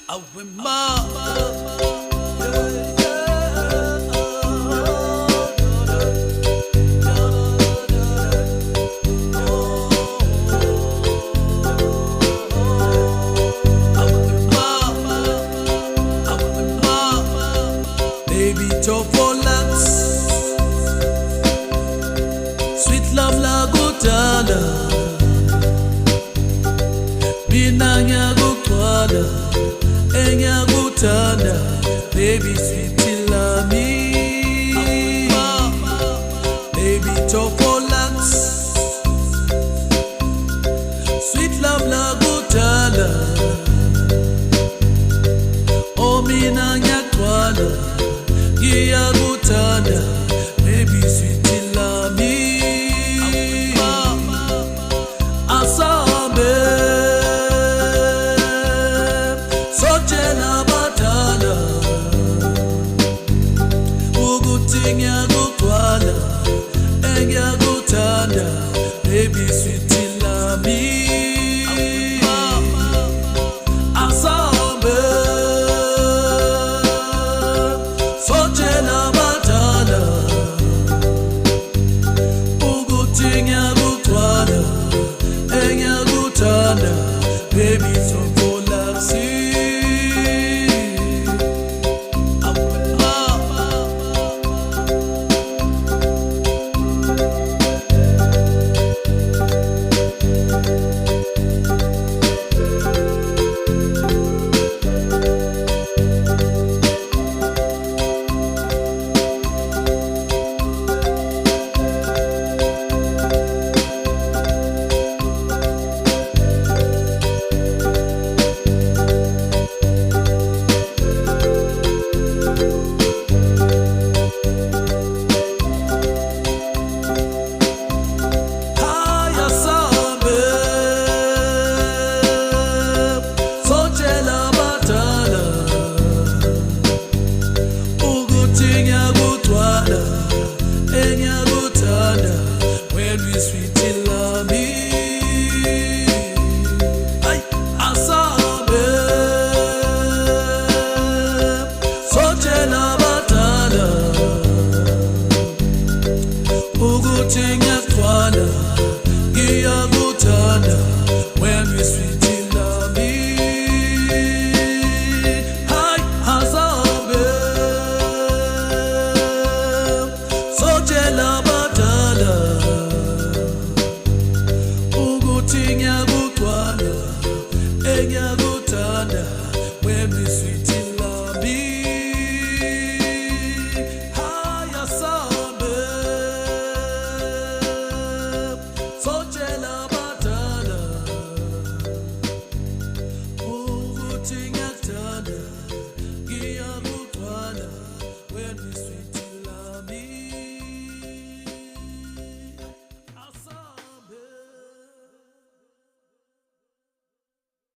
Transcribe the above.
I remember. Baby, chocolate, sweet love la gutana, binanya gutana, enya gutana, baby sweet lami, baby chocolate, sweet love la gutana, oh binanya gutana. Yeah, gutana, baby sweet lami. Asabe, sojena batana. Ugutinya gutwana, enya gutana, baby sweet lami. Asabe. Baby, so relaxing. When we sweet love me, ay asabe, sojela batana, ugutinya twana, iya gutana. When we sweet love me, ay asabe, sojela batana. Enya gutana, when we sweet.